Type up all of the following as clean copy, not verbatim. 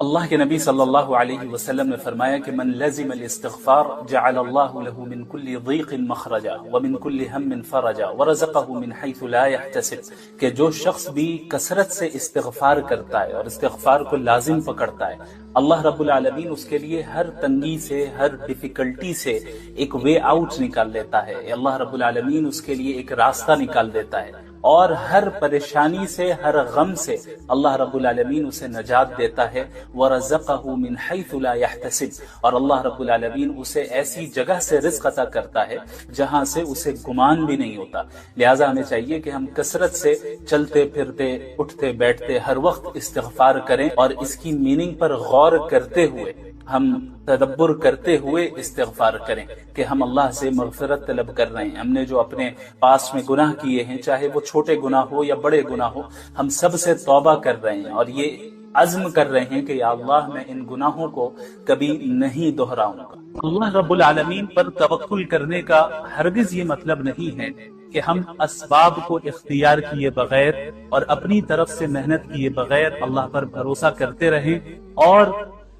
اللہ کے نبی صلی اللہ علیہ وسلم نے فرمایا کہ من لزم الاستغفار جعل اللہ له من كل ضيق مخرجا ومن كل هم فرجا ورزقه من حيث لا يحتسب، کہ جو شخص بھی کثرت سے استغفار کرتا ہے اور استغفار کو لازم پکڑتا ہے، اللہ رب العالمین اس کے لیے ہر تنگی سے، ہر ڈیفیکلٹی سے ایک وے آؤٹ نکال دیتا ہے، اللہ رب العالمین اس کے لیے ایک راستہ نکال دیتا ہے، اور ہر پریشانی سے، ہر غم سے اللہ رب العالمین اسے نجات دیتا ہے۔ وَرَزَقَهُ مِنْ حَيْثُ لَا يَحْتَسِبُ، اور اللہ رب العالمین اسے ایسی جگہ سے رزق عطا کرتا ہے جہاں سے اسے گمان بھی نہیں ہوتا۔ لہٰذا ہمیں چاہیے کہ ہم کثرت سے چلتے پھرتے، اٹھتے بیٹھتے ہر وقت استغفار کریں، اور اس کی میننگ پر غور کرتے ہوئے، ہم تدبر کرتے ہوئے استغفار کریں کہ ہم اللہ سے مغفرت طلب کر رہے ہیں۔ ہم نے جو اپنے پاس میں گناہ کیے ہیں، چاہے وہ چھوٹے گناہ ہو یا بڑے گناہ ہو، ہم سب سے توبہ کر رہے ہیں، اور یہ عزم کر رہے ہیں کہ یا اللہ میں ان گناہوں کو کبھی نہیں دہراؤں گا۔ اللہ رب العالمین پر توکل کرنے کا ہرگز یہ مطلب نہیں ہے کہ ہم اسباب کو اختیار کیے بغیر اور اپنی طرف سے محنت کیے بغیر اللہ پر بھروسہ کرتے رہیں اور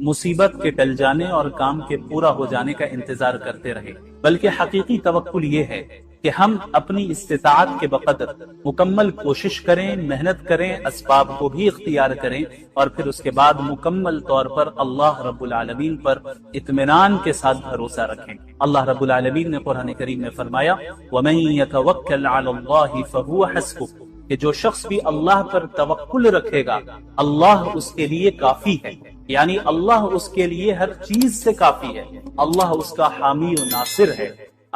مصیبت کے ٹل جانے اور کام کے پورا ہو جانے کا انتظار کرتے رہے، بلکہ حقیقی توکل یہ ہے کہ ہم اپنی استطاعت کے بقدر مکمل کوشش کریں، محنت کریں، اسباب کو بھی اختیار کریں، اور پھر اس کے بعد مکمل طور پر اللہ رب العالمین پر اطمینان کے ساتھ بھروسہ رکھیں۔ اللہ رب العالمین نے قرآن کریم میں فرمایا وَمَن يَتَوَكَّلْ عَلَى اللَّهِ فَهُوَ حَسْبُهُ، کہ جو شخص بھی اللہ پر توکل رکھے گا اللہ اس کے لیے کافی ہے، یعنی اللہ اس کے لیے ہر چیز سے کافی ہے، اللہ اس کا حامی و ناصر ہے۔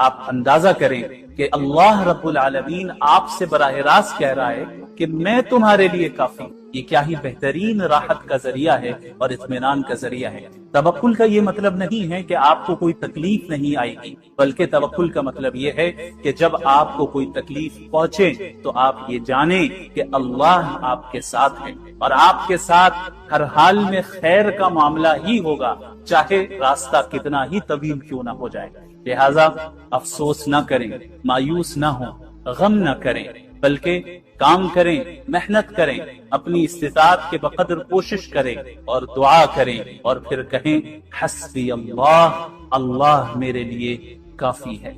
آپ اندازہ کریں کہ اللہ رب العالمین آپ سے براہ راست کہہ رہا ہے کہ میں تمہارے لیے کافی ہوں۔ یہ کیا ہی بہترین راحت کا ذریعہ ہے اور اطمینان کا ذریعہ ہے۔ توکل کا یہ مطلب نہیں ہے کہ آپ کو کوئی تکلیف نہیں آئے گی، بلکہ توکل کا مطلب یہ ہے کہ جب آپ کو کوئی تکلیف پہنچے تو آپ یہ جانیں کہ اللہ آپ کے ساتھ ہے، اور آپ کے ساتھ ہر حال میں خیر کا معاملہ ہی ہوگا، چاہے راستہ کتنا ہی طویل کیوں نہ ہو جائے۔ لہذا افسوس نہ کریں، مایوس نہ ہوں، غم نہ کریں، بلکہ کام کریں، محنت کریں، اپنی استطاعت کے بقدر کوشش کریں اور دعا کریں، اور پھر کہیں حسبی اللہ، اللہ میرے لیے کافی ہے۔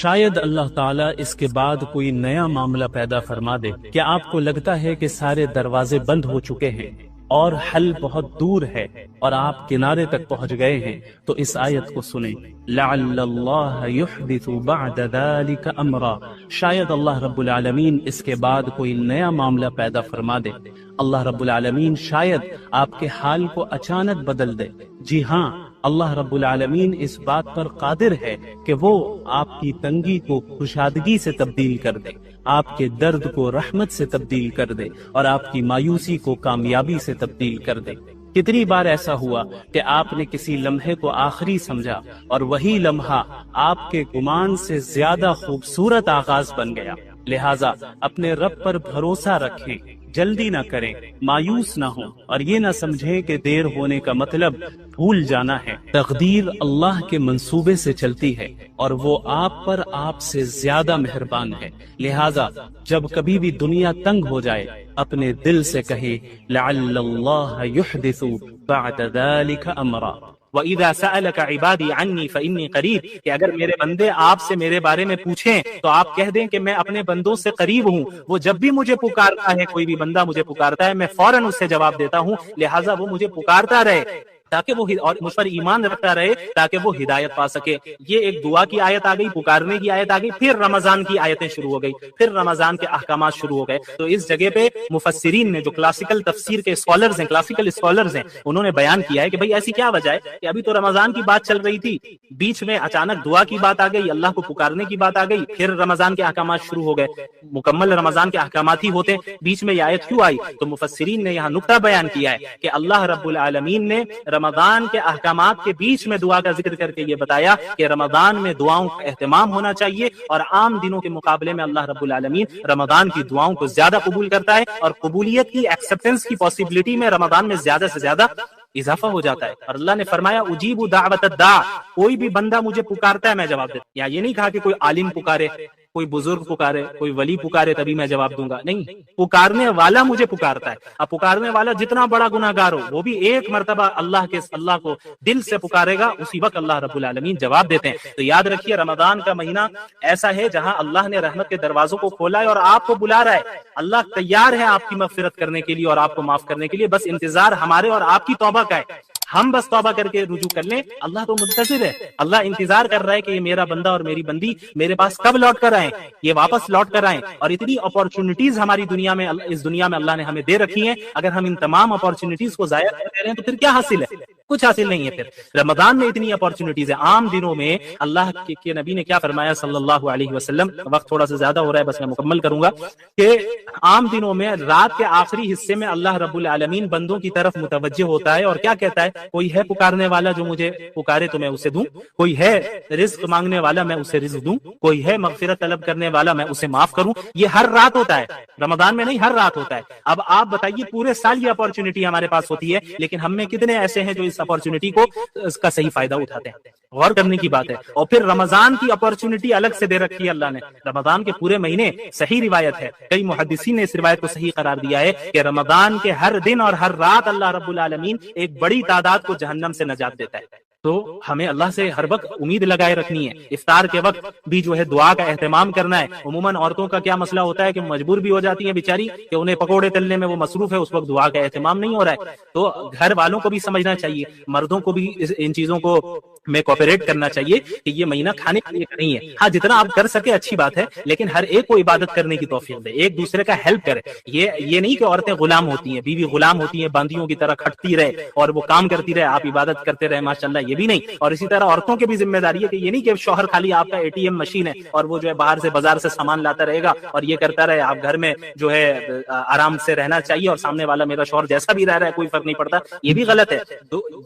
شاید اللہ تعالیٰ اس کے بعد کوئی نیا معاملہ پیدا فرما دے۔ کیا آپ کو لگتا ہے کہ سارے دروازے بند ہو چکے ہیں اور حل بہت دور ہے اور آپ کنارے تک پہنچ گئے ہیں؟ تو اس آیت کو سنیں، لعل اللہ یحدث بعد ذلك امرا، شاید اللہ رب العالمین اس کے بعد کوئی نیا معاملہ پیدا فرما دے۔ اللہ رب العالمین شاید آپ کے حال کو اچانک بدل دے۔ جی ہاں، اللہ رب العالمین اس بات پر قادر ہے کہ وہ آپ کی تنگی کو خوشادگی سے تبدیل کر دے، آپ کے درد کو رحمت سے تبدیل کر دے، اور آپ کی مایوسی کو کامیابی سے تبدیل کر دے۔ کتنی بار ایسا ہوا کہ آپ نے کسی لمحے کو آخری سمجھا اور وہی لمحہ آپ کے گمان سے زیادہ خوبصورت آغاز بن گیا۔ لہٰذا اپنے رب پر بھروسہ رکھیں، جلدی نہ کریں، مایوس نہ ہوں، اور یہ نہ سمجھیں کہ دیر ہونے کا مطلب بھول جانا ہے۔ تقدیر اللہ کے منصوبے سے چلتی ہے اور وہ آپ پر آپ سے زیادہ مہربان ہے۔ لہٰذا جب کبھی بھی دنیا تنگ ہو جائے، اپنے دل سے کہے لعل اللہ یحدث بعد ذلك امرا۔ وَإِذَا سَأَلَكَ عِبَادِي عَنِّي فَإِنِّي قَرِيبٌ، کہ اگر میرے بندے آپ سے میرے بارے میں پوچھیں تو آپ کہہ دیں کہ میں اپنے بندوں سے قریب ہوں، وہ جب بھی مجھے پکارتا ہے، کوئی بھی بندہ مجھے پکارتا ہے، میں فوراً اس سے جواب دیتا ہوں، لہٰذا وہ مجھے پکارتا رہے تاکہ وہ اور مجھ پر ایمان رکھتا رہے تاکہ وہ ہدایت پا سکے۔ یہ ایک دعا کی آیت آ گئی، پکارنے کی آیت آ گئی، پھر رمضان کی آیتیں شروع ہو گئی، پھر رمضان کے احکامات شروع ہو گئے۔ تو اس جگہ پہ مفسرین نے، جو کلاسیکل تفسیر کے اسکالرز ہیں، کلاسیکل اسکالرز ہیں، انہوں نے بیان کیا ہے کہ بھئی ایسی کیا وجہ ہے کہ ابھی تو رمضان کی بات چل رہی تھی، بیچ میں اچانک دعا کی بات آ گئی، اللہ کو پکارنے کی بات آ گئی، پھر رمضان کے احکامات شروع ہو گئے، مکمل رمضان کے احکامات ہی ہوتے، بیچ میں یہ آیت کیوں آئی؟ تو مفسرین نے یہاں نقطہ بیان کیا ہے کہ اللہ رب العالمین نے رمضان کے احکامات کے بیچ میں دعا کا ذکر کر کے یہ بتایا کہ رمضان میں دعاؤں کا اہتمام ہونا چاہیے، اور عام دنوں کے مقابلے میں اللہ رب العالمین رمضان کی دعاؤں کو زیادہ قبول کرتا ہے، اور قبولیت کی، ایکسپٹنس کی پاسبلٹی میں رمضان میں زیادہ سے زیادہ اضافہ ہو جاتا ہے۔ اور اللہ نے فرمایا اجیب دعوت الداع، کوئی بھی بندہ مجھے پکارتا ہے میں جواب دیتا ہوں۔ یا یہ نہیں کہا کہ کوئی عالم پکارے، کوئی بزرگ پکارے، کوئی ولی پکارے تبھی میں جواب دوں گا، نہیں، پکارنے والا مجھے پکارتا ہے۔ اب پکارنے والا جتنا بڑا گناہگار ہو وہ بھی ایک مرتبہ اللہ کو دل سے پکارے گا، اسی وقت اللہ رب العالمین جواب دیتے ہیں۔ تو یاد رکھیے رمضان کا مہینہ ایسا ہے جہاں اللہ نے رحمت کے دروازوں کو کھولا ہے اور آپ کو بلا رہا ہے۔ اللہ تیار ہے آپ کی مغفرت کرنے کے لیے اور آپ کو معاف کرنے کے لیے، بس انتظار ہمارے اور آپ کی توبہ کا ہے۔ ہم بس توبہ کر کے رجوع کر لیں، اللہ تو منتظر ہے، اللہ انتظار کر رہا ہے کہ یہ میرا بندہ اور میری بندی میرے پاس کب لوٹ کر آئیں، یہ واپس لوٹ کر آئیں۔ اور اتنی اپارچونٹیز ہماری دنیا میں، اس دنیا میں اللہ نے ہمیں دے رکھی ہیں، اگر ہم ان تمام اپارچونٹیز کو ضائع کر رہے ہیں تو پھر کیا حاصل ہے؟ کچھ حاصل نہیں ہے۔ پھر رمضان میں اتنی اپارچونٹیز ہیں۔ عام دنوں میں اللہ کے نبی نے کیا فرمایا صلی اللہ علیہ وسلم، وقت تھوڑا سا زیادہ ہو رہا ہے بس میں مکمل کروں گا، کہ عام دنوں میں رات کے آخری حصے میں اللہ رب العالمین بندوں کی طرف متوجہ ہوتا ہے اور کیا کہتا ہے، کوئی ہے پکارنے والا جو مجھے پکارے تو میں اسے دوں، کوئی ہے رزق مانگنے والا میں اسے رزق دوں، کوئی ہے مغفرت طلب کرنے والا میں اسے معاف کروں۔ یہ ہر رات ہوتا ہے، رمضان میں نہیں، ہر رات ہوتا ہے۔ اب آپ بتائیے پورے سال یہ اپارچونٹی ہمارے پاس ہوتی ہے، لیکن ہم میں کتنے ایسے ہیں جو اس اپارچونٹی کو اس کا صحیح فائدہ اٹھاتے ہیں؟ غور کرنے کی بات ہے۔ اور پھر رمضان کی اپارچونٹی الگ سے دے رکھی ہے اللہ نے، رمضان کے پورے مہینے، صحیح روایت ہے، کئی محدثین نے اس روایت کو صحیح قرار دیا ہے کہ رمضان کے ہر دن اور ہر رات اللہ رب العالمین ایک بڑی تعداد کو جہنم سے نجات دیتا ہے۔ تو ہمیں اللہ سے ہر وقت امید لگائے رکھنی ہے۔ افطار کے وقت بھی جو ہے دعا کا اہتمام کرنا ہے۔ عموماً عورتوں کا کیا مسئلہ ہوتا ہے کہ مجبور بھی ہو جاتی ہیں بیچاری کہ انہیں پکوڑے تلنے میں وہ مصروف ہے، اس وقت دعا کا اہتمام نہیں ہو رہا ہے۔ تو گھر والوں کو بھی سمجھنا چاہیے، مردوں کو بھی ان چیزوں کو میں کوپریٹ کرنا چاہیے کہ یہ مہینہ کھانے کے لیے نہیں ہے۔ ہاں جتنا آپ کر سکے اچھی بات ہے، لیکن ہر ایک کو عبادت کرنے کی توفیق دے، ایک دوسرے کا ہیلپ کرے۔ یہ نہیں کہ عورتیں غلام ہوتی ہیں، بیوی غلام ہوتی ہیں، باندیوں کی طرح کھٹتی رہے اور وہ کام کرتی رہے، آپ عبادت کرتے رہے ماشاءاللہ، یہ بھی نہیں۔ اور اسی طرح عورتوں کی بھی ذمہ داری ہے کہ یہ نہیں کہ شوہر خالی آپ کا ATM مشین ہے اور وہ جو ہے باہر سے بازار سے سامان لاتا رہے گا اور یہ کرتا رہے، آپ گھر میں جو ہے آرام سے رہنا چاہیے اور سامنے والا میرا شوہر جیسا بھی رہ رہا ہے کوئی فرق نہیں پڑتا، یہ بھی غلط ہے۔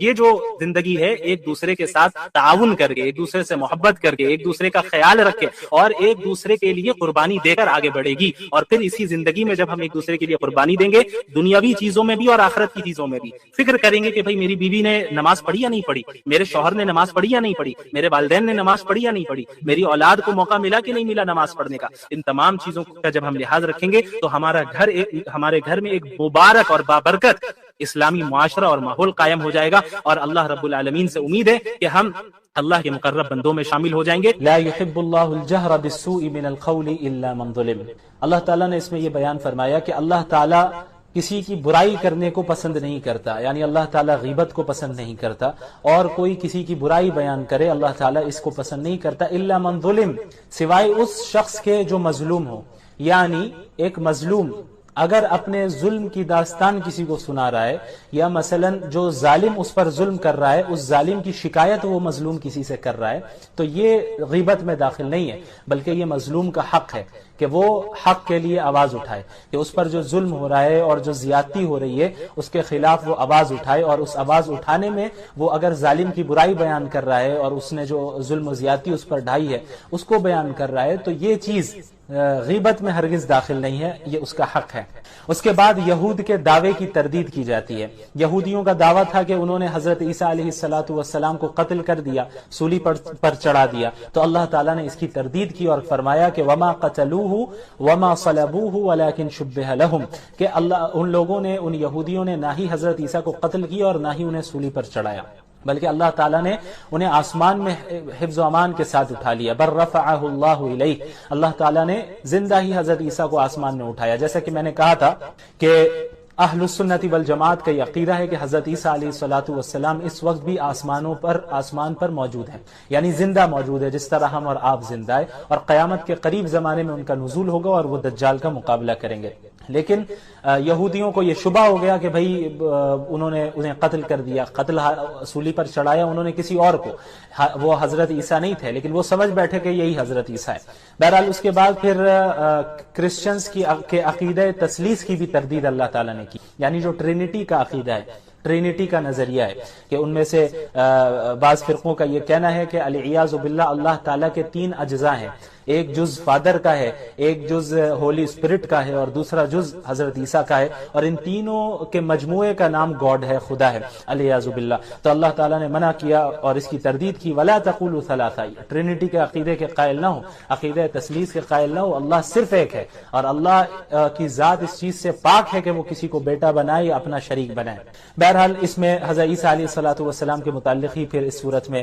یہ جو زندگی ہے ایک دوسرے کے ساتھ تعاون کر کے، ایک دوسرے سے محبت کر کے، ایک دوسرے کا خیال رکھ کے اور ایک دوسرے کے لیے قربانی دے کر آگے بڑھے گی۔ اور پھر اسی زندگی میں جب ہم ایک دوسرے کے لیے قربانی دیں گے، دنیاوی چیزوں میں بھی اور آخرت کی چیزوں میں بھی فکر کریں گے کہ بھائی میری بیوی نے نماز پڑھی یا نہیں پڑھی، میرے شوہر نے نماز پڑھی یا نہیں پڑھی، میرے والدین نے نماز پڑھی یا نہیں پڑھی، میری اولاد کو موقع ملا کہ نہیں ملا نماز پڑھنے کا۔ ان تمام چیزوں کا جب ہم لحاظ رکھیں گے تو ہمارے گھر میں ایک مبارک اور بابرکت اسلامی معاشرہ اور ماحول قائم ہو جائے گا، اور اللہ رب العالمین سے امید ہے کہ ہم اللہ کے مقرب بندوں میں شامل ہو جائیں گے۔ لا يحب اللہ الجہر بالسوء من القول الا من ظلم۔ اللہ تعالیٰ نے اس میں یہ بیان فرمایا کہ اللہ تعالیٰ کسی کی برائی کرنے کو پسند نہیں کرتا، یعنی اللہ تعالیٰ غیبت کو پسند نہیں کرتا، اور کوئی کسی کی برائی بیان کرے اللہ تعالیٰ اس کو پسند نہیں کرتا، الا من ظلم، سوائے اس شخص کے جو مظلوم ہو۔ یعنی ایک مظلوم اگر اپنے ظلم کی داستان کسی کو سنا رہا ہے، یا مثلا جو ظالم اس پر ظلم کر رہا ہے اس ظالم کی شکایت وہ مظلوم کسی سے کر رہا ہے، تو یہ غیبت میں داخل نہیں ہے، بلکہ یہ مظلوم کا حق ہے کہ وہ حق کے لیے آواز اٹھائے، کہ اس پر جو ظلم ہو رہا ہے اور جو زیادتی ہو رہی ہے اس کے خلاف وہ آواز اٹھائے، اور اس آواز اٹھانے میں وہ اگر ظالم کی برائی بیان کر رہا ہے اور اس نے جو ظلم و زیادتی اس پر ڈھائی ہے اس کو بیان کر رہا ہے، تو یہ چیز غیبت میں ہرگز داخل نہیں ہے، یہ اس کا حق ہے۔ اس کے بعد یہود کے دعوے کی تردید کی جاتی ہے۔ یہودیوں کا دعویٰ تھا کہ انہوں نے حضرت عیسیٰ علیہ السلام کو قتل کر دیا، سولی پر چڑھا دیا، تو اللہ تعالیٰ نے اس کی تردید کی اور فرمایا کہ وما قتلوہ وما صلبوہ ولکن شبہ لہم، کہ ان لوگوں نے، ان یہودیوں نے نہ ہی حضرت عیسیٰ کو قتل کیا اور نہ ہی انہیں سولی پر چڑھایا، بلکہ اللہ تعالیٰ نے انہیں آسمان میں حفظ و امان کے ساتھ اٹھا لیا۔ بر رفعہ اللہ الیہ، اللہ تعالیٰ نے زندہ ہی حضرت عیسیٰ کو آسمان میں اٹھایا۔ جیسا کہ میں نے کہا تھا کہ اہل السنت والجماعت کا یہ عقیدہ ہے کہ حضرت عیسیٰ علیہ السلام اس وقت بھی آسمان پر موجود ہیں، یعنی زندہ موجود ہے، جس طرح ہم اور آپ زندہ ہے، اور قیامت کے قریب زمانے میں ان کا نزول ہوگا اور وہ دجال کا مقابلہ کریں گے۔ لیکن یہودیوں کو یہ شبہ ہو گیا کہ بھئی انہوں نے انہیں قتل کر دیا، قتل سولی پر چڑھایا انہوں نے کسی اور کو، وہ حضرت عیسیٰ نہیں تھے، لیکن وہ سمجھ بیٹھے کہ یہی حضرت عیسیٰ ہے۔ بہرحال اس کے بعد پھر کرسچنز کے عقیدہ تثلیث کی بھی تردید اللہ تعالیٰ نے کی، یعنی جو ٹرینٹی کا عقیدہ ہے، ٹرینٹی کا نظریہ ہے، کہ ان میں سے بعض فرقوں کا یہ کہنا ہے کہ العیاذ باللہ اللہ تعالیٰ کے 3 اجزاء ہیں، ایک جز فادر کا ہے، ایک جز ہولی اسپرٹ کا ہے اور دوسرا جز حضرت عیسیٰ کا ہے، اور ان تینوں کے مجموعے کا نام گاڈ ہے، خدا ہے، علیہ باللہ۔ تو اللہ تعالیٰ نے منع کیا اور اس کی تردید کی، ولا تقولوا ثلاثہ، ٹرینٹی کے عقیدے کے قائل نہ ہو، عقیدہ تثلیث کے قائل نہ ہو، اللہ صرف ایک ہے، اور اللہ کی ذات اس چیز سے پاک ہے کہ وہ کسی کو بیٹا بنائے یا اپنا شریک بنائے۔ بہرحال اس میں حضرت عیسیٰ علیہ الصلوۃ والسلام کے متعلق ہی پھر اس صورت میں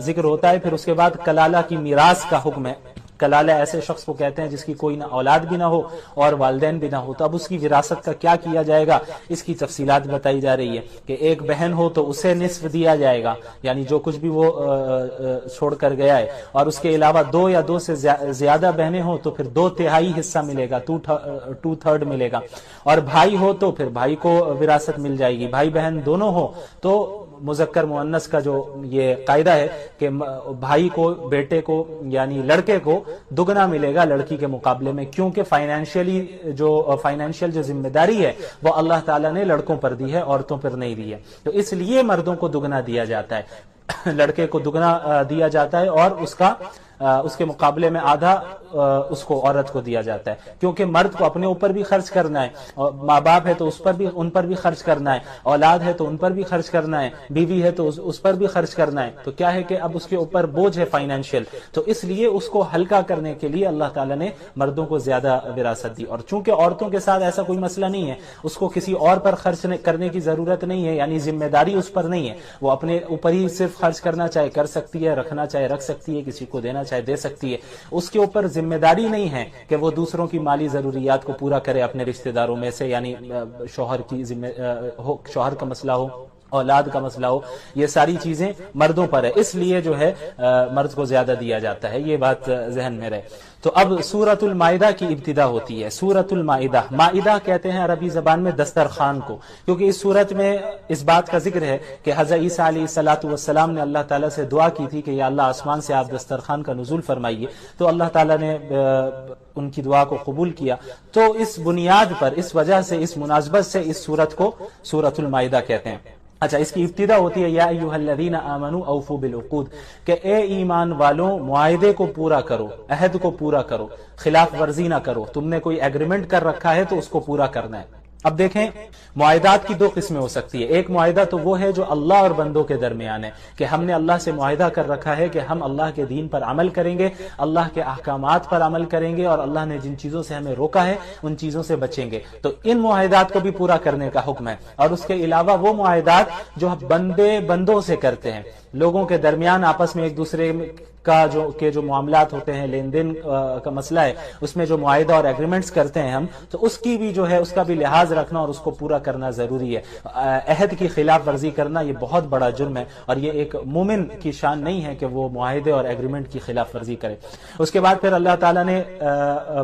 ذکر ہوتا ہے۔ پھر اس کے بعد کلالہ کی میراث کا حکم ہے۔ کلالہ ایسے شخص کو کہتے ہیں جس کی کوئی نہ اولاد بھی نہ ہو اور والدین بھی نہ ہو، تو اب اس کی وراثت کا کیا کیا جائے گا، اس کی تفصیلات بتائی جا رہی ہے کہ ایک بہن ہو تو اسے نصف دیا جائے گا، یعنی جو کچھ بھی وہ چھوڑ کر گیا ہے، اور اس کے علاوہ 2 یا 2 سے زیادہ بہنیں ہوں تو پھر 2/3 حصہ ملے گا، 2/3 ملے گا، اور بھائی ہو تو پھر بھائی کو وراثت مل جائے گی، بھائی بہن دونوں ہو تو مذکر مؤنث کا جو یہ قاعدہ ہے کہ بھائی کو، بیٹے کو یعنی لڑکے کو دگنا ملے گا لڑکی کے مقابلے میں، کیونکہ فائنینشیل جو ذمہ داری ہے وہ اللہ تعالیٰ نے لڑکوں پر دی ہے، عورتوں پر نہیں دی ہے، تو اس لیے مردوں کو دگنا دیا جاتا ہے، لڑکے کو دگنا دیا جاتا ہے، اور اس کے مقابلے میں آدھا اس کو عورت کو دیا جاتا ہے، کیونکہ مرد کو اپنے اوپر بھی خرچ کرنا ہے، اور ماں باپ ہے تو ان پر بھی خرچ کرنا ہے، اولاد ہے تو ان پر بھی خرچ کرنا ہے، بیوی ہے تو اس پر بھی خرچ کرنا ہے، تو کیا ہے کہ اب اس کے اوپر بوجھ ہے فائنینشیل، تو اس لیے اس کو ہلکا کرنے کے لیے اللہ تعالیٰ نے مردوں کو زیادہ وراثت دی، اور چونکہ عورتوں کے ساتھ ایسا کوئی مسئلہ نہیں ہے، اس کو کسی اور پر خرچ کرنے کی ضرورت نہیں ہے، یعنی ذمہ داری اس پر نہیں ہے، وہ اپنے اوپر ہی صرف خرچ کرنا چاہے کر سکتی ہے، رکھنا چاہے رکھ سکتی ہے، کسی کو دینا چاہے دے سکتی ہے، اس کے اوپر ذمہ داری نہیں ہے کہ وہ دوسروں کی مالی ضروریات کو پورا کرے اپنے رشتہ داروں میں سے، یعنی شوہر کا مسئلہ ہو، اولاد کا مسئلہ ہو، یہ ساری چیزیں مردوں پر ہے، اس لیے جو ہے مرد کو زیادہ دیا جاتا ہے، یہ بات ذہن میں رہے۔ تو اب سورۃ المائدہ کی ابتدا ہوتی ہے۔ سورۃ المائدہ، مائدہ کہتے ہیں عربی زبان میں دسترخوان کو، کیونکہ اس سورت میں اس بات کا ذکر ہے کہ حضرت عیسیٰ علیہ الصلوۃ والسلام نے اللہ تعالیٰ سے دعا کی تھی کہ یا اللہ آسمان سے آپ دسترخوان کا نزول فرمائیے، تو اللہ تعالیٰ نے ان کی دعا کو قبول کیا، تو اس بنیاد پر، اس وجہ سے، اس مناسبت سے اس سورت کو سورۃ المائدہ کہتے ہیں۔ اچھا، اس کی ابتدا ہوتی ہے یا ایھا الذین آمنوا اوفوا بالعقود، کہ اے ایمان والوں معاہدے کو پورا کرو، عہد کو پورا کرو، خلاف ورزی نہ کرو، تم نے کوئی ایگریمنٹ کر رکھا ہے تو اس کو پورا کرنا ہے۔ اب دیکھیں، معاہدات کی 2 قسمیں ہو سکتی ہے۔ ایک معاہدہ تو وہ ہے جو اللہ اور بندوں کے درمیان ہے، کہ ہم نے اللہ سے معاہدہ کر رکھا ہے کہ ہم اللہ کے دین پر عمل کریں گے، اللہ کے احکامات پر عمل کریں گے، اور اللہ نے جن چیزوں سے ہمیں روکا ہے ان چیزوں سے بچیں گے، تو ان معاہدات کو بھی پورا کرنے کا حکم ہے۔ اور اس کے علاوہ وہ معاہدات جو بندے بندوں سے کرتے ہیں، لوگوں کے درمیان آپس میں ایک دوسرے کا جو معاملات ہوتے ہیں، لین دین کا مسئلہ ہے، اس میں جو معاہدہ اور ایگریمنٹس کرتے ہیں ہم، تو اس کی بھی جو ہے اس کا بھی لحاظ رکھنا اور اس کو پورا کرنا ضروری ہے۔ عہد کی خلاف ورزی کرنا یہ بہت بڑا جرم ہے، اور یہ ایک مومن کی شان نہیں ہے کہ وہ معاہدے اور ایگریمنٹ کی خلاف ورزی کرے۔ اس کے بعد پھر اللہ تعالیٰ نے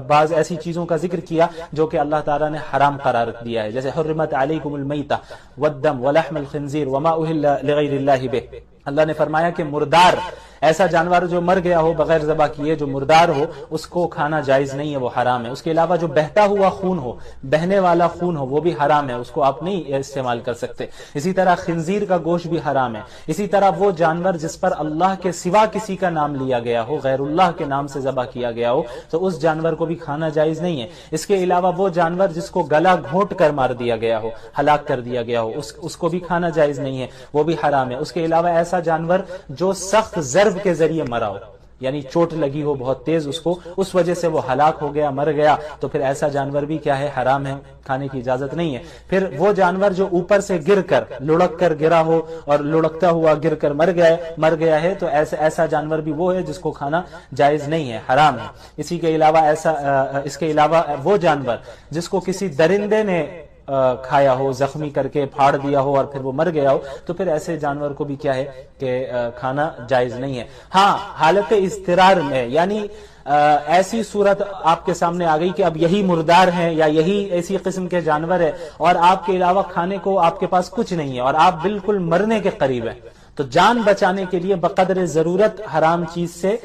بعض ایسی چیزوں کا ذکر کیا جو کہ اللہ تعالیٰ نے حرام قرار دیا ہے، جیسے حرمت علیکم المیتہ والدم ولحم الخنزیر وما اہل لغیر اللہ بہ۔ اللہ نے فرمایا کہ مردار، ایسا جانور جو مر گیا ہو بغیر ذبح کیے، جو مردار ہو، اس کو کھانا جائز نہیں ہے، وہ حرام ہے۔ اس کے علاوہ جو بہتا ہوا خون ہو، بہنے والا خون ہو، وہ بھی حرام ہے، اس کو آپ نہیں استعمال کر سکتے۔ اسی طرح خنزیر کا گوشت بھی حرام ہے۔ اسی طرح وہ جانور جس پر اللہ کے سوا کسی کا نام لیا گیا ہو، غیر اللہ کے نام سے ذبح کیا گیا ہو، تو اس جانور کو بھی کھانا جائز نہیں ہے۔ اس کے علاوہ وہ جانور جس کو گلا گھونٹ کر مار دیا گیا ہو، ہلاک کر دیا گیا ہو، اس کو بھی کھانا جائز نہیں ہے، وہ بھی حرام ہے۔ اس کے علاوہ ایسا جانور جو سخت ضرب کے ذریعے مرا ہو، یعنی چوٹ لگی ہو بہت تیز اس کو، اس وجہ سے وہ ہلاک ہو گیا، مر گیا، تو پھر ایسا جانور بھی کیا ہے، حرام ہے، کھانے کی اجازت نہیں ہے۔ پھر وہ جانور جو اوپر سے گر کر، لڑک کر گرا ہو اور لڑکتا ہوا گر کر مر گیا ہے، تو ایسا جانور بھی وہ ہے جس کو کھانا جائز نہیں ہے، حرام ہے۔ اس کے علاوہ وہ جانور جس کو کسی درندے نے کھایا ہو، زخمی کر کے پھاڑ دیا ہو اور پھر وہ مر گیا ہو، تو پھر ایسے جانور کو بھی کیا ہے کہ کھانا جائز نہیں ہے۔ ہاں، حالت اضطرار میں، یعنی ایسی صورت آپ کے سامنے آ گئی کہ اب یہی مردار ہیں یا یہی ایسی قسم کے جانور ہے اور آپ کے علاوہ کھانے کو آپ کے پاس کچھ نہیں ہے اور آپ بالکل مرنے کے قریب ہیں، تو جان بچانے کے لیے بقدر ضرورت حرام چیز سے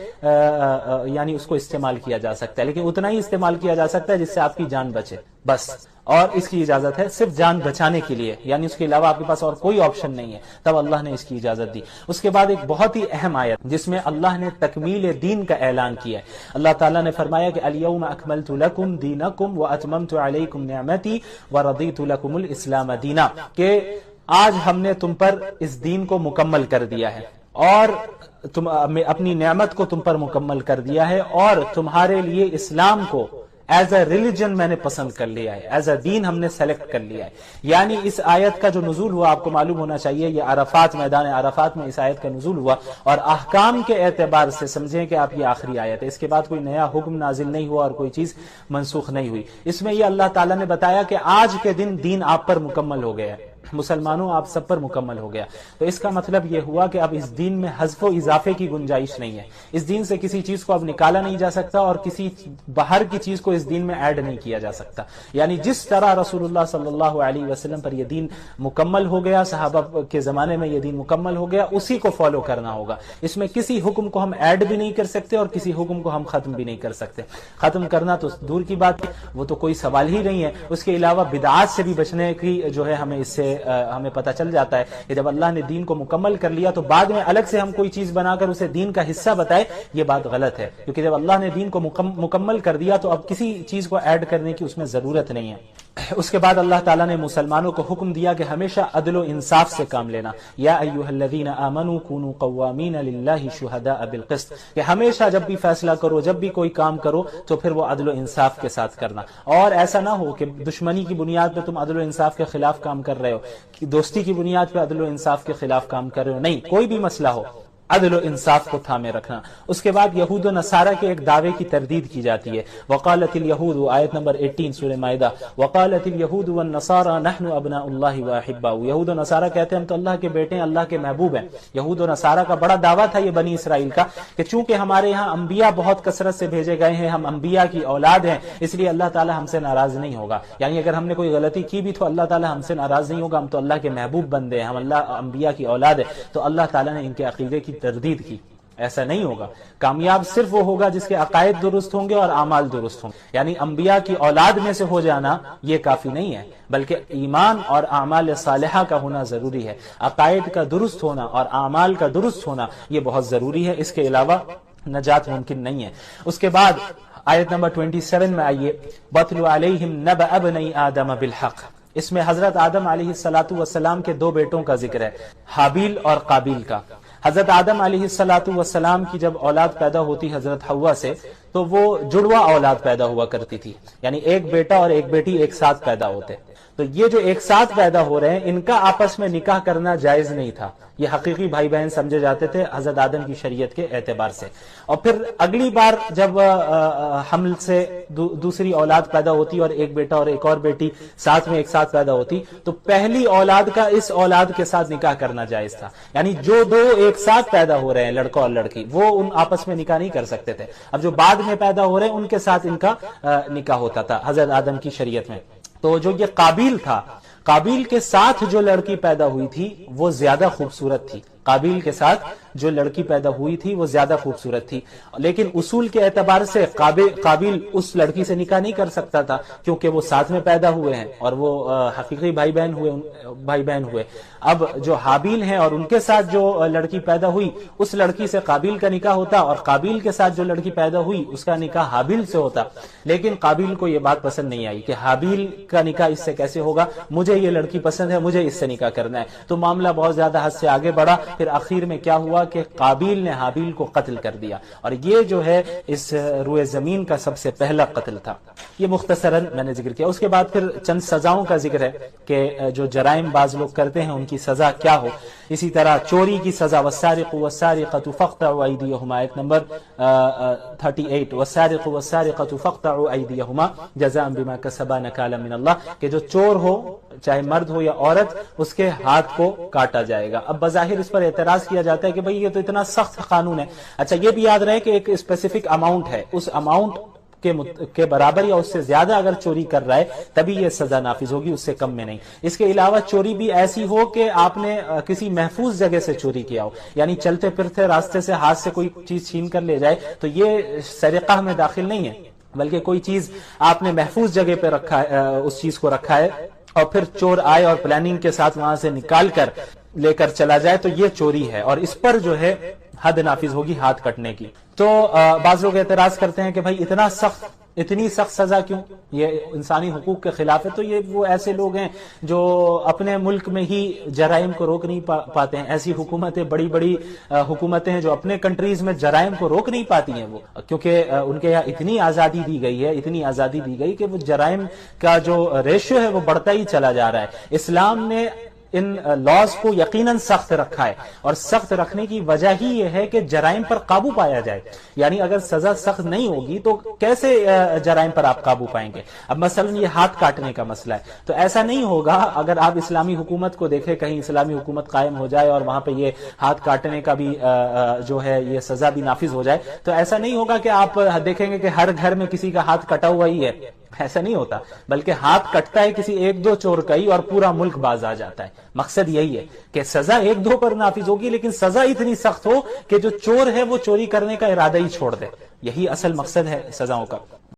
یعنی اس کو استعمال کیا جا سکتا ہے، لیکن اتنا ہی استعمال کیا جا سکتا ہے جس سے آپ کی جان بچے بس۔ اور اس کی اجازت ہے صرف جان بچانے کے لیے، یعنی اس کے علاوہ آپ کے پاس اور کوئی آپشن نہیں ہے، تب اللہ نے اس کی اجازت دی۔ اس کے بعد ایک بہت ہی اہم آیت جس میں اللہ نے تکمیل دین کا اعلان کیا ہے۔ اللہ تعالیٰ نے فرمایا کہ الیوم اکملت لکم دینکم واتممت علیکم نعمتی ورضیت لکم الاسلام دینا، کہ آج ہم نے تم پر اس دین کو مکمل کر دیا ہے اور اپنی نعمت کو تم پر مکمل کر دیا ہے، اور تمہارے لیے اسلام کو ایز اے ریلیجن میں نے پسند کر لیا ہے، ایز اے دین ہم نے سلیکٹ کر لیا ہے۔ یعنی اس آیت کا جو نزول ہوا آپ کو معلوم ہونا چاہیے، یہ عرفات، میدان عرفات میں اس آیت کا نزول ہوا، اور احکام کے اعتبار سے سمجھیں کہ آپ یہ آخری آیت ہے، اس کے بعد کوئی نیا حکم نازل نہیں ہوا اور کوئی چیز منسوخ نہیں ہوئی۔ اس میں یہ اللہ تعالیٰ نے بتایا کہ آج کے دن دین آپ پر مکمل ہو گیا ہے، مسلمانوں آپ سب پر مکمل ہو گیا۔ تو اس کا مطلب یہ ہوا کہ اب اس دین میں حذف و اضافے کی گنجائش نہیں ہے، اس دین سے کسی چیز کو اب نکالا نہیں جا سکتا اور کسی باہر کی چیز کو اس دین میں ایڈ نہیں کیا جا سکتا۔ یعنی جس طرح رسول اللہ صلی اللہ علیہ وسلم پر یہ دین مکمل ہو گیا، صحابہ کے زمانے میں یہ دین مکمل ہو گیا، اسی کو فالو کرنا ہوگا۔ اس میں کسی حکم کو ہم ایڈ بھی نہیں کر سکتے اور کسی حکم کو ہم ختم بھی نہیں کر سکتے۔ ختم کرنا تو دور کی بات ہے، وہ تو کوئی سوال ہی نہیں ہے۔ اس کے علاوہ بدعات سے بھی بچنے کی جو ہے ہمیں اس سے ہمیں پتہ چل جاتا ہے کہ جب اللہ نے دین کو مکمل کر لیا تو بعد میں الگ سے ہم کوئی چیز بنا کر اسے دین کا حصہ بتائے، یہ بات غلط ہے، کیونکہ جب اللہ نے دین کو مکمل کر دیا تو اب کسی چیز کو ایڈ کرنے کی اس میں ضرورت نہیں ہے۔ اس کے بعد اللہ تعالیٰ نے مسلمانوں کو حکم دیا کہ ہمیشہ عدل و انصاف سے کام لینا، یا ایھا الذین آمنوا کونوا قوامین للہ شہداء بالقسط، کہ ہمیشہ جب بھی فیصلہ کرو، جب بھی کوئی کام کرو تو پھر وہ عدل و انصاف کے ساتھ کرنا، اور ایسا نہ ہو کہ دشمنی کی بنیاد پہ تم عدل و انصاف کے خلاف کام کر رہے ہو، دوستی کی بنیاد پہ عدل و انصاف کے خلاف کام کر رہے ہو، نہیں، کوئی بھی مسئلہ ہو عدل و انصاف کو تھامے رکھنا۔ اس کے بعد یہود و نصارہ کے ایک دعوے کی تردید کی جاتی ہے، وقالت الیہود، آیت نمبر 18 سورہ مائدہ، وقالت الیہود والنصارى نحن ابناء اللہ واحباؤہ، یہود و نصارہ کہتے ہیں ہم تو اللہ کے بیٹے ہیں، اللہ کے محبوب ہیں۔ یہود و نصارہ کا بڑا دعویٰ تھا یہ بنی اسرائیل کا کہ چونکہ ہمارے یہاں انبیاء بہت کثرت سے بھیجے گئے ہیں، ہم انبیاء کی اولاد ہیں، اس لیے اللہ تعالی ہم سے ناراض نہیں ہوگا، یعنی اگر ہم نے کوئی غلطی کی بھی تو اللہ تعالی ہم سے ناراض نہیں ہوگا، ہم تو اللہ کے محبوب بندے ہیں، ہم اللہ انبیاء کی اولاد ہیں۔ تو اللہ تعالی نے ان کے عقیدے کی تردید کی، ایسا نہیں ہوگا۔ کامیاب صرف وہ ہوگا جس کے عقائد درست ہوں گے اور اعمال درست ہوں گے، یعنی انبیاء کی اولاد میں سے ہو جانا یہ کافی نہیں ہے، بلکہ ایمان اور اعمال صالحہ کا ہونا ضروری ہے، عقائد کا درست ہونا اور اعمال کا درست ہونا یہ بہت ضروری ہے، اس کے علاوہ نجات ممکن نہیں ہے۔ اس کے بعد آیت نمبر 27 میں آئیے، وَاتْلُ عَلَيْهِمْ نَبَأَ ابْنَيْ آدَمَ بِالْحَقِّ، اس میں حضرت آدم علیہ السلام کے دو بیٹوں کا ذکر ہے، حابیل اور قابیل کا۔ حضرت آدم علیہ السلام کی جب اولاد پیدا ہوتی حضرت حوا سے تو وہ جڑواں اولاد پیدا ہوا کرتی تھی، یعنی ایک بیٹا اور ایک بیٹی ایک ساتھ پیدا ہوتے۔ تو یہ جو ایک ساتھ پیدا ہو رہے ہیں ان کا آپس میں نکاح کرنا جائز نہیں تھا، یہ حقیقی بھائی بہن سمجھے جاتے تھے حضرت آدم کی شریعت کے اعتبار سے۔ اور پھر اگلی بار جب حمل سے دوسری اولاد پیدا ہوتی اور ایک بیٹا اور ایک اور بیٹی ساتھ میں ایک ساتھ پیدا ہوتی تو پہلی اولاد کا اس اولاد کے ساتھ نکاح کرنا جائز تھا، یعنی جو دو ایک ساتھ پیدا ہو رہے ہیں لڑکا اور لڑکی وہ ان آپس میں نکاح نہیں کر سکتے تھے، اب جو بعد میں پیدا ہو رہے ہیں ان کے ساتھ ان کا نکاح ہوتا تھا حضرت آدم کی شریعت میں۔ تو جو یہ قابیل تھا، قابیل کے ساتھ جو لڑکی پیدا ہوئی تھی وہ زیادہ خوبصورت تھی، قابیل کے ساتھ جو لڑکی پیدا ہوئی تھی وہ زیادہ خوبصورت تھی، لیکن اصول کے اعتبار سے قابیل اس لڑکی سے نکاح نہیں کر سکتا تھا کیونکہ وہ ساتھ میں پیدا ہوئے ہیں اور وہ حقیقی بھائی بہن ہوئے۔ اب جو حابیل ہیں اور ان کے ساتھ جو لڑکی پیدا ہوئی اس لڑکی سے قابیل کا نکاح ہوتا اور قابیل کے ساتھ جو لڑکی پیدا ہوئی اس کا نکاح حابیل سے ہوتا، لیکن قابیل کو یہ بات پسند نہیں آئی کہ حابیل کا نکاح اس سے کیسے ہوگا، مجھے یہ لڑکی پسند ہے، مجھے اس سے نکاح کرنا ہے۔ تو معاملہ بہت زیادہ حد سے آگے بڑھا، پھر آخر میں کیا ہوا کہ قابیل نے حابیل کو قتل کر دیا، اور یہ جو ہے اس روئے زمین کا سب سے پہلا قتل تھا۔ یہ مختصراً میں نے ذکر کیا۔ اس کے بعد پھر چند سزاؤں کا ذکر ہے کہ جو جرائم بعض لوگ کرتے ہیں ان کی سزا کیا ہو۔ اسی طرح چوری کی سزا، والسارق والسارقة فاقطعوا أيديهما، ایک نمبر 38، والسارق والسارقة فاقطعوا أيديهما جزاء بما كسبا نكالا من الله، کہ جو چور ہو چاہے مرد ہو یا عورت اس کے ہاتھ کو کاٹا جائے گا۔ اب بظاہر اس پر اعتراض کیا جاتا ہے کہ بھئی یہ تو اتنا سخت قانون ہے۔ اچھا یہ بھی یاد رہے کہ ایک اسپیسیفک اماؤنٹ ہے، اس اماؤنٹ کے برابر یا اس سے زیادہ اگر چوری کر رہا ہے تبھی یہ سزا نافذ ہوگی، اس سے کم میں نہیں۔ اس کے علاوہ چوری بھی ایسی ہو کہ آپ نے کسی محفوظ جگہ سے چوری کیا ہو، یعنی چلتے پھرتے راستے سے ہاتھ سے کوئی چیز چھین کر لے جائے تو یہ سرقہ میں داخل نہیں ہے۔ بلکہ کوئی چیز آپ نے محفوظ جگہ پہ رکھا ہے، اس چیز کو رکھا ہے اور پھر چور آئے اور پلاننگ کے ساتھ وہاں سے نکال کر لے کر چلا جائے تو یہ چوری ہے، اور اس پر جو ہے حد نافذ ہوگی ہاتھ کٹنے کی۔ تو بعض لوگ اعتراض کرتے ہیں کہ بھائی اتنی سخت سزا کیوں، یہ انسانی حقوق کے خلاف ہے۔ تو یہ وہ ایسے لوگ ہیں جو اپنے ملک میں ہی جرائم کو روک نہیں پاتے ہیں، ایسی حکومتیں، بڑی بڑی حکومتیں ہیں جو اپنے کنٹریز میں جرائم کو روک نہیں پاتی ہیں، وہ کیونکہ ان کے یہاں اتنی آزادی دی گئی ہے، اتنی آزادی دی گئی کہ وہ جرائم کا جو ریشیو ہے وہ بڑھتا ہی چلا جا رہا ہے۔ اسلام نے ان لاز کو یقیناً سخت رکھا ہے، اور سخت رکھنے کی وجہ ہی یہ ہے کہ جرائم پر قابو پایا جائے۔ یعنی اگر سزا سخت نہیں ہوگی تو کیسے جرائم پر آپ قابو پائیں گے؟ اب مثلا یہ ہاتھ کاٹنے کا مسئلہ ہے، تو ایسا نہیں ہوگا اگر آپ اسلامی حکومت کو دیکھیں، کہیں اسلامی حکومت قائم ہو جائے اور وہاں پہ یہ ہاتھ کاٹنے کا بھی جو ہے یہ سزا بھی نافذ ہو جائے، تو ایسا نہیں ہوگا کہ آپ دیکھیں گے کہ ہر گھر میں کسی کا ہاتھ کٹا ہوا ہی ہے، ایسا نہیں ہوتا، بلکہ ہاتھ کٹتا ہے کسی ایک دو چور کا ہی اور پورا ملک باز آ جاتا ہے۔ مقصد یہی ہے کہ سزا ایک دو پر نافذ ہوگی، لیکن سزا اتنی سخت ہو کہ جو چور ہے وہ چوری کرنے کا ارادہ ہی چھوڑ دے۔ یہی اصل مقصد ہے سزاؤں کا۔